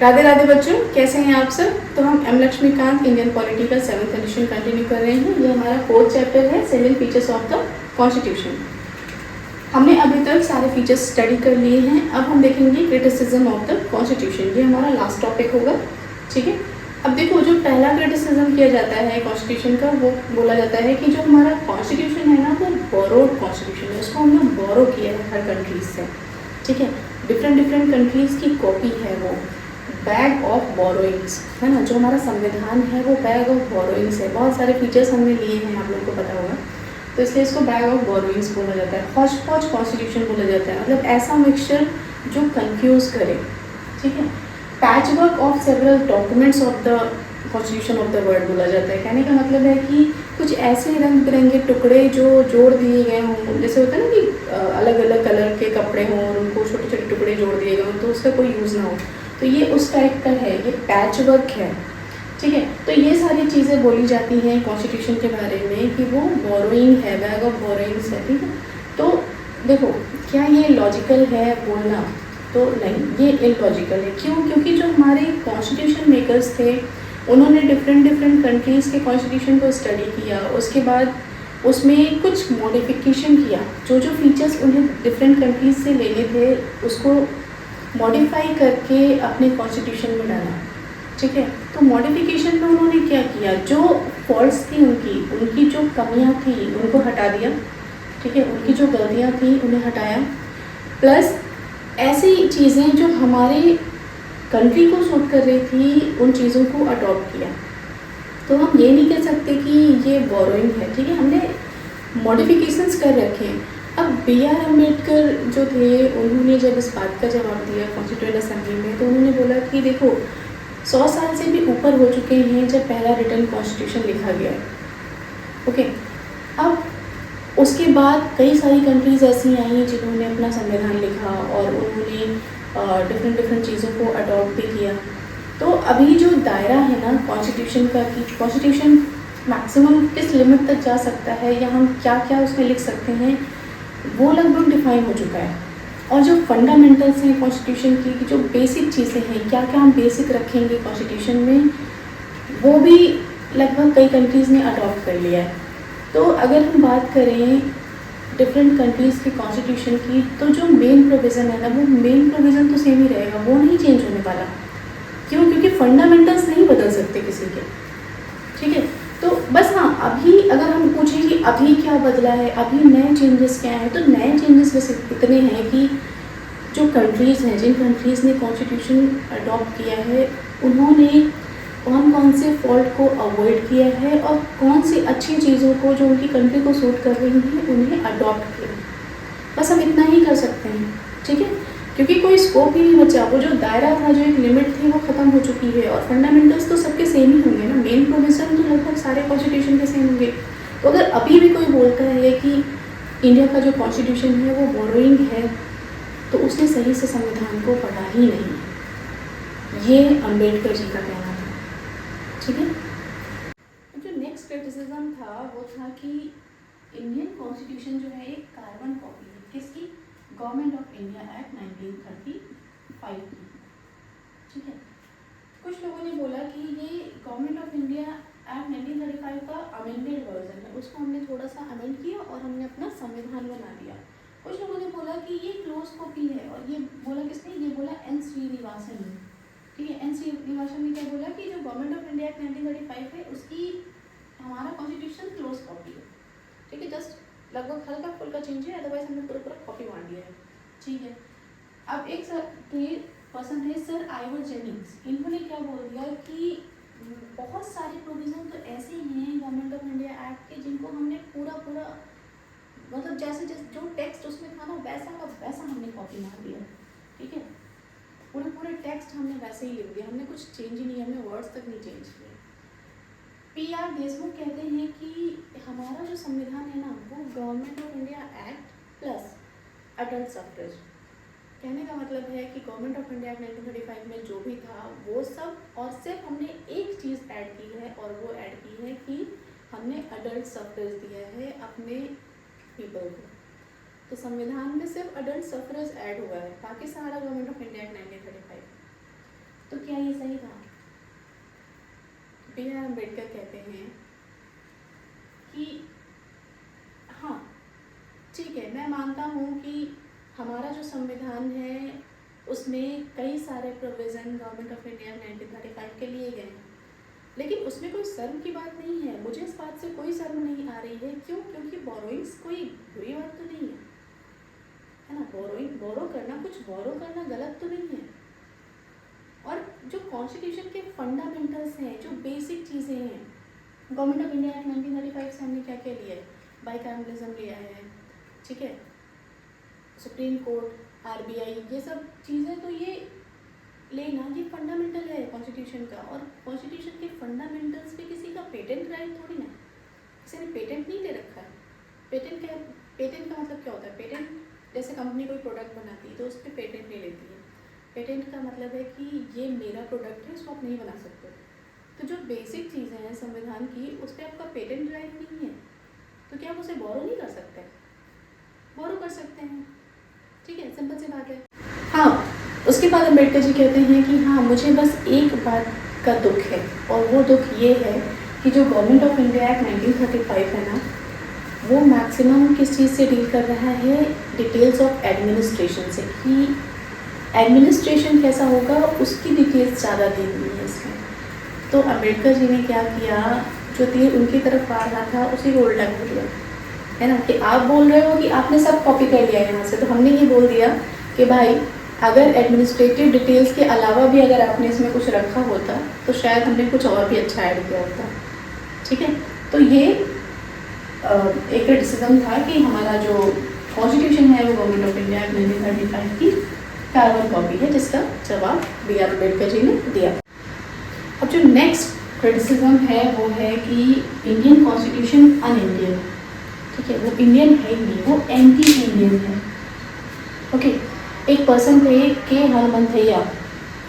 राधे राधे बच्चों, कैसे हैं आप सब। तो हम एम लक्ष्मीकांत इंडियन पॉलिटी का 7th एडिशन कंटिन्यू कर रहे हैं। ये हमारा 4th चैप्टर है, 7 फीचर्स ऑफ द कॉन्स्टिट्यूशन। हमने अभी तक सारे फीचर्स स्टडी कर लिए हैं। अब हम देखेंगे क्रिटिसिज्म ऑफ द कॉन्स्टिट्यूशन। ये हमारा लास्ट टॉपिक होगा, ठीक है। अब देखो, जो पहला क्रिटिसिज्म किया जाता है कॉन्स्टिट्यूशन का, वो बोला जाता है कि जो हमारा कॉन्स्टिट्यूशन है ना, वो बोरोड कॉन्स्टिट्यूशन है। उसको हमने बोरो किया है हर कंट्रीज से, ठीक है। डिफरेंट कंट्रीज की कॉपी है वो, बैग ऑफ बोरोइंग्स है ना। जो हमारा संविधान है वो बैग ऑफ बोरोइंग्स है। बहुत सारे फीचर्स हमने लिए हैं, आप लोगों को पता होगा, तो इसलिए इसको बैग ऑफ बोरोइंग्स बोला जाता है। हॉच पॉच कॉन्स्टिट्यूशन बोला जाता है, मतलब ऐसा मिक्सचर जो कंफ्यूज करे, ठीक है। Patchwork of several documents of the constitution of the world बोला जाता है। कहने का मतलब है कि कुछ ऐसे रंग बिरंगे टुकड़े जो जोड़ दिए गए हों, जैसे होता है ना कि अलग अलग कलर के कपड़े हों और उनको छोटे छोटे टुकड़े जोड़ दिए गए हों, तो उसका कोई यूज़ ना हो, तो ये उस टाइप का है, ये पैच वर्क है, ठीक है। तो ये सारी चीज़ें बोली जाती हैं कॉन्स्टिट्यूशन के बारे में कि वो बोरोइंग है, बैग ऑफ बोरोइंग्स है, ठीक है। तो देखो, क्या ये लॉजिकल है बोलना? तो नहीं, ये इलॉजिकल है। क्यों? क्योंकि जो हमारे कॉन्स्टिट्यूशन मेकर्स थे, उन्होंने डिफरेंट कंट्रीज़ के कॉन्स्टिट्यूशन को स्टडी किया, उसके बाद उसमें कुछ मॉडिफिकेशन किया। जो जो फीचर्स उन्हें डिफरेंट कंट्रीज से लेने थे, उसको मॉडिफाई करके अपने कॉन्स्टिट्यूशन में डाला, ठीक है। तो मॉडिफिकेशन में उन्होंने क्या किया, जो फॉल्ट्स थी उनकी जो कमियां थी उनको हटा दिया, ठीक है। उनकी जो गलतियां थी उन्हें हटाया, प्लस ऐसी चीज़ें जो हमारे कंट्री को सूट कर रही थी उन चीज़ों को अडॉप्ट किया। तो हम ये नहीं कह सकते कि ये बोरोइंग है, ठीक है। हमने मॉडिफिकेशंस कर रखे हैं। अब B.R. अम्बेडकर जो थे, उन्होंने जब इस बात का जवाब दिया कॉन्स्टिट्यूएंट असेंबली में, तो उन्होंने बोला कि देखो, 100 साल से भी ऊपर हो चुके हैं जब पहला रिटन कॉन्स्टिट्यूशन लिखा गया है, ओके। अब उसके बाद कई सारी कंट्रीज़ ऐसी आई जिन्होंने अपना संविधान लिखा और उन्होंने डिफरेंट चीज़ों को अडॉप्ट भी किया। तो अभी जो दायरा है ना कॉन्स्टिट्यूशन का, कि कॉन्स्टिट्यूशन मैक्सिमम किस लिमिट तक जा सकता है या हम क्या क्या उसमें लिख सकते हैं, वो लगभग डिफाइन हो चुका है। और जो फंडामेंटल्स हैं कॉन्स्टिट्यूशन की, जो बेसिक चीज़ें हैं, क्या क्या हम बेसिक रखेंगे कॉन्स्टिट्यूशन में, वो भी लगभग कई कंट्रीज़ ने अडॉप्ट कर लिया है। तो अगर हम बात करें डिफरेंट कंट्रीज़ के कॉन्स्टिट्यूशन की, तो जो मेन प्रोविज़न है ना, वो मेन प्रोविज़न तो सेम ही रहेगा, वो नहीं चेंज होने वाला। क्यों? क्योंकि फंडामेंटल्स नहीं बदल सकते किसी के, ठीक है। तो बस हाँ, अभी अगर हम पूछें कि अभी क्या बदला है, अभी नए चेंजेस क्या हैं, तो नए चेंजेस बस इतने हैं कि जो कंट्रीज़ हैं, जिन कंट्रीज़ ने कॉन्स्टिट्यूशन अडॉप्ट किया है, उन्होंने कौन से फॉल्ट को अवॉइड किया है और कौन सी अच्छी चीज़ों को जो उनकी कंट्री को सूट कर रही हैं उन्हें अडॉप्ट किया। बस हम इतना ही कर सकते हैं, ठीक है। क्योंकि कोई स्कोप ही नहीं बचा, वो जो दायरा था, जो एक लिमिट थी, वो ख़त्म हो चुकी है। और फंडामेंटल्स तो सबके सेम ही होंगे ना, मेन प्रोविज़न तो लगभग सारे कॉन्स्टिट्यूशन के सेम होंगे। तो अगर अभी भी कोई बोलता है कि इंडिया का जो कॉन्स्टिट्यूशन है वो बोरोइंग है, तो उसने सही से संविधान को पढ़ा ही नहीं। ये अम्बेडकर जी का कहना था, ठीक है। जो नेक्स्ट क्रिटिसिज्म था वो था कि इंडियन कॉन्स्टिट्यूशन जो है एक कार्बन कॉपी है, किसकी? गवर्नमेंट ऑफ इंडिया एक्ट 1935 की, ठीक है। कुछ लोगों ने बोला कि ये गवर्नमेंट ऑफ इंडिया एक्ट 1935 का अमेंडेड वर्जन है, उसको हमने थोड़ा सा अमेंड किया और हमने अपना संविधान बना दिया। कुछ लोगों ने बोला कि ये क्लोज कॉपी है, और ये बोला किसने? ये बोला एन श्रीनिवासन ने, ठीक है। एन श्रीनिवासन ने क्या बोला कि जो गवर्नमेंट ऑफ इंडिया एक्ट 1935 है उसकी हमारा कॉन्स्टिट्यूशन क्लोज कॉपी है, ठीक है। जस्ट लगभग हल्का फुल्का चेंज है, अदरवाइज हमने पूरा कॉपी बांट दिया है, ठीक है। अब एक पर्सन है सर आइवर जेनिंग्स, इन्होंने क्या बोल दिया कि बहुत सारे प्रोविज़न तो ऐसे हैं गवर्नमेंट ऑफ इंडिया एक्ट के जिनको हमने पूरा मतलब जैसे जो टेक्स्ट उसमें था ना, वैसा का वैसा हमने कॉपी मार दिया, ठीक है। पूरे टेक्स्ट हमने वैसे ही लिख दिया, हमने कुछ चेंज ही नहीं, हमने वर्ड्स तक नहीं चेंज किए। P.R. देशमुख कहते हैं कि हमारा जो संविधान है ना, वो government of India act plus adult suffrage. कहने का मतलब है कि गवर्नमेंट ऑफ इंडिया एक्ट 1935 में जो भी था वो सब, और सिर्फ हमने एक चीज़ ऐड की है, और वो ऐड की है कि हमने अडल्ट सफ्रेज दिया है अपने पीपल को। तो संविधान में सिर्फ अडल्ट सफ्रेज ऐड हुआ है, बाकी सारा गवर्नमेंट ऑफ इंडिया एक्ट 1935। तो क्या ये सही था? बी आर अम्बेडकर कहते हैं कि हाँ ठीक है, मैं मानता हूँ कि हमारा जो संविधान है उसमें कई सारे प्रोविज़न गवर्नमेंट ऑफ इंडिया 1935 के लिए गए हैं, लेकिन उसमें कोई शर्म की बात नहीं है। मुझे इस बात से कोई शर्म नहीं आ रही है। क्यों? क्योंकि बोरोइंग्स कोई बुरी बात तो नहीं है ना। बोरो करना, कुछ बोरो करना गलत तो नहीं है। और जो कॉन्स्टिट्यूशन के फंडामेंटल्स हैं, जो बेसिक चीज़ें हैं, गवर्नमेंट ऑफ इंडिया एक्ट 1935 से हमने क्या क्या लिया है? बाइकैमरलिज्म लिया है, ठीक है, सुप्रीम कोर्ट, आरबीआई, ये सब चीज़ें तो ये लेना, ये फंडामेंटल है कॉन्स्टिट्यूशन का। और कॉन्स्टिट्यूशन के फंडामेंटल्स पे किसी का पेटेंट राइट थोड़ी ना, किसी ने पेटेंट नहीं ले रखा है। पेटेंट का मतलब क्या होता है? पेटेंट जैसे कंपनी कोई प्रोडक्ट बनाती है तो उस पर पेटेंट ले लेती है। पेटेंट का मतलब है कि ये मेरा प्रोडक्ट है, इसको आप नहीं बना सकते। तो जो बेसिक चीज़ें हैं संविधान की, उस पर आपका पेटेंट राइट नहीं है, तो क्या आप उसे बोरो नहीं कर सकते? बोरो कर सकते हैं, ठीक है, सिंपल सी बात है। हाँ, उसके बाद अम्बेडकर जी कहते हैं कि हाँ, मुझे बस एक बात का दुख है, और वो दुख ये है कि जो गवर्नमेंट ऑफ इंडिया एक्ट 1935 है ना, वो मैक्सिमम किस चीज़ से डील कर रहा है? डिटेल्स ऑफ एडमिनिस्ट्रेशन से, कि एडमिनिस्ट्रेशन कैसा होगा उसकी डिटेल्स ज़्यादा दी हुई है इसमें। तो अम्बेडकर जी ने क्या किया, जो तीर उनकी तरफ आ रहा था उसी को उल्टा कर दिया, है ना। कि आप बोल रहे हो कि आपने सब कॉपी कर लिया यहाँ से, तो हमने ये बोल दिया कि भाई अगर एडमिनिस्ट्रेटिव डिटेल्स के अलावा भी अगर आपने इसमें कुछ रखा होता तो शायद हमने कुछ और भी अच्छा ऐड किया होता, ठीक है। तो ये एक क्रिटिसिज्म था कि हमारा जो कॉन्स्टिट्यूशन है वो गवर्नमेंट ऑफ इंडिया 1935 की कार्बन कॉपी है, जिसका जवाब बी आर अम्बेडकर जी ने दिया। अब जो नेक्स्ट क्रिटिसिज्म है वो है कि इंडियन कॉन्स्टिट्यूशन अन इंडियन, ठीक है, वो इंडियन है ही नहीं, वो एंटी इंडियन है। ओके, एक पर्सन थे के हनुमंथैया,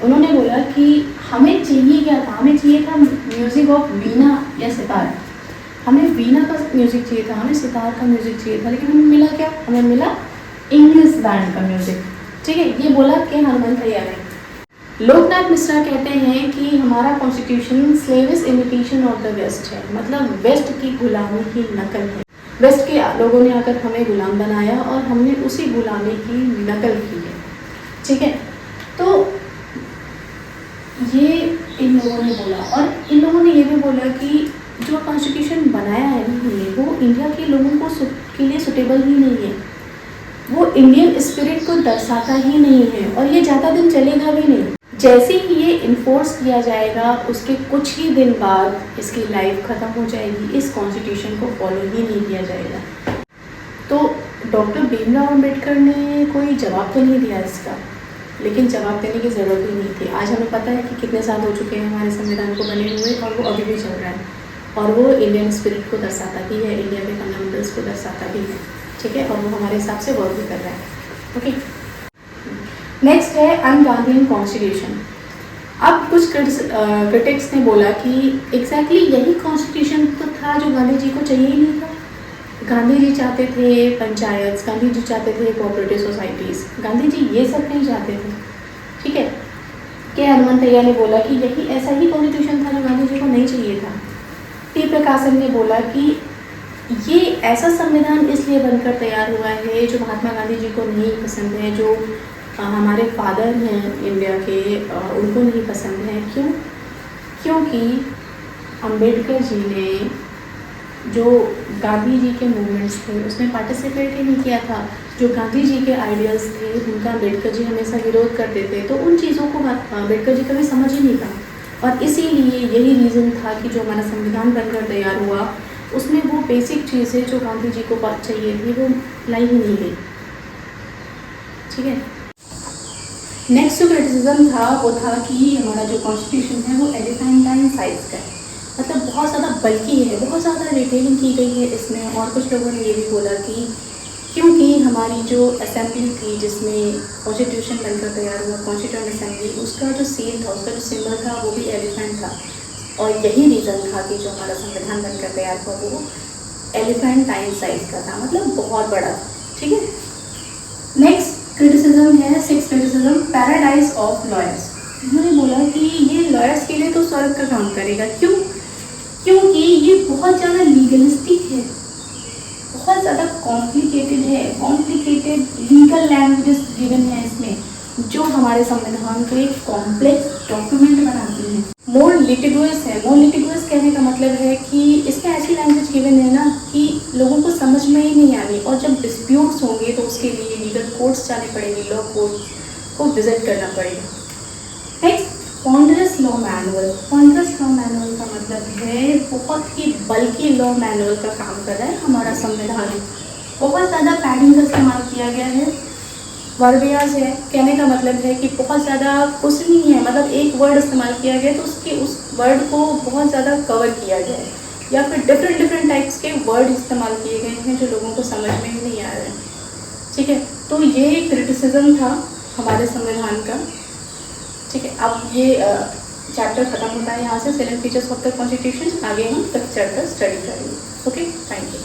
उन्होंने बोला कि हमें चाहिए क्या था? हमें चाहिए था म्यूज़िक ऑफ वीणा या सितार। हमें वीणा का म्यूज़िक चाहिए था, हमें सितार का म्यूज़िक चाहिए था, लेकिन हमें मिला क्या? हमें मिला इंग्लिश बैंड का म्यूज़िक, ठीक है। ये बोला के हनुमंथैया ने। लोकनाथ मिश्रा कहते हैं कि हमारा constitution slavish imitation of the west है, मतलब वेस्ट की गुलामी की नकल है। वेस्ट के लोगों ने आकर हमें गुलाम बनाया और हमने उसी गुलामी की नकल की है, ठीक है। तो ये इन लोगों ने बोला, और इन लोगों ने ये भी बोला कि जो कॉन्स्टिट्यूशन बनाया है ना, वो इंडिया के लोगों को के लिए सुटेबल ही नहीं है, वो इंडियन स्पिरिट को दर्शाता ही नहीं है, और ये ज़्यादा दिन चलेगा भी नहीं। जैसे ही ये इन्फोर्स किया जाएगा उसके कुछ ही दिन बाद इसकी लाइफ ख़त्म हो जाएगी, इस कॉन्स्टिट्यूशन को फॉलो ही नहीं किया जाएगा। तो डॉक्टर भीमराव अम्बेडकर ने कोई जवाब तो नहीं दिया इसका, लेकिन जवाब देने की ज़रूरत ही नहीं थी। आज हमें पता है कि कितने साल हो चुके हैं हमारे संविधान को बने हुए, और वो अभी भी चल रहा है, और वो इंडियन स्पिरिट को दर्शाता ही है, इंडिया के फंडामेंटल्स को दर्शाता ही है, ठीक है, और वो हमारे हिसाब से वर्क भी कर रहा है। ओके, नेक्स्ट है अनगांधीयन कॉन्स्टिट्यूशन। अब कुछ क्रिटिक्स ने बोला कि एग्जैक्टली यही कॉन्स्टिट्यूशन तो था जो गांधी जी को चाहिए ही नहीं था। गांधी जी चाहते थे पंचायत, गांधी जी चाहते थे कोऑपरेटिव सोसाइटीज़, गांधी जी ये सब नहीं चाहते थे, ठीक है। के हनुमंथैया ने बोला कि यही ऐसा ही कॉन्स्टिट्यूशन था जो गांधी जी को नहीं चाहिए था। टी प्रकाशन ने बोला कि ये ऐसा संविधान इसलिए बनकर तैयार हुआ है जो महात्मा गांधी जी को नहीं पसंद है, जो हमारे फादर हैं इंडिया के, उनको नहीं पसंद है। क्यों? क्योंकि अम्बेडकर जी ने जो गांधी जी के मूवमेंट्स थे उसमें पार्टिसिपेट ही नहीं किया था। जो गांधी जी के आइडियल्स थे उनका अम्बेडकर जी हमेशा विरोध करते थे, तो उन चीज़ों को अम्बेडकर जी कभी समझ ही नहीं था, और इसीलिए यही रीज़न था कि जो हमारा संविधान बनकर तैयार हुआ उसमें वो बेसिक चीज़ें जो गांधी जी को चाहिए थी वो लाई ही नहीं गई, ठीक है। नेक्स्ट जो क्रिटिसिज्म था वो था कि हमारा जो कॉन्स्टिट्यूशन है वो एलिफेंटाइन साइज का है, मतलब बहुत ज़्यादा बल्कि है, बहुत ज़्यादा डिटेलिंग की गई है इसमें। और कुछ लोगों ने ये भी बोला कि क्योंकि हमारी जो असेंबली थी जिसमें कॉन्स्टिट्यूशन बनकर तैयार हुआ, कॉन्स्टिट्यूएंट असेंबली, उसका जो सील था, उसका जो सिंबल था वो भी एलिफेंट था, और यही रीज़न था कि जो हमारा संविधान बनकर तैयार हुआ वो एलिफेंटाइन साइज का था, मतलब बहुत बड़ा था, ठीक है। नेक्स्ट क्रिटिसिज्म है, six criticism, paradise of lawyers. उन्होंने बोला कि ये लॉयर्स के लिए तो स्वर्ग का काम करेगा। क्यों? क्योंकि ये बहुत ज़्यादा लीगलिस्टिक है, बहुत ज़्यादा कॉम्प्लिकेटेड है, कॉम्प्लिकेटेड लीगल लैंग्वेजेस गिवन है इसमें, जो हमारे संविधान को एक कॉम्प्लेक्स डॉक्यूमेंट बनाती है। मोर लिटिगुअस है। मोर लिटिगुअस कहने का मतलब है कि इसमें ऐसी लैंग्वेज गिवन है ना कि लोगों को समझ में ही नहीं आनी, और जब डिस्प्यूट्स होंगे तो उसके लिए लीगल कोर्ट्स जाने पड़ेंगे, लॉ कोर्ट्स को विजिट करना पड़ेगा। Next, ponderous law manual. Ponderous law manual का मतलब है बहुत ही बल्कि लॉ मैनुअल का काम कर रहा है हमारा संविधान। बहुत ज़्यादा पैडिंग का इस्तेमाल किया गया है, वर्बियाज है, कहने का मतलब है कि बहुत ज़्यादा कुछ नहीं है, मतलब एक वर्ड इस्तेमाल किया गया तो उसके उस वर्ड को बहुत ज़्यादा कवर किया गया है, या फिर डिफरेंट टाइप्स के वर्ड इस्तेमाल किए गए हैं जो लोगों को समझ में ही नहीं आ रहे हैं। ठीक है, तो ये क्रिटिसिज्म था हमारे संविधान का। ठीक है, अब ये चैप्टर ख़त्म होता है यहाँ से, 7 फीचर्स ऑफ द कॉन्स्टिट्यूशन। आगे हम तक चैप्टर स्टडी करेंगे। Okay, thank you.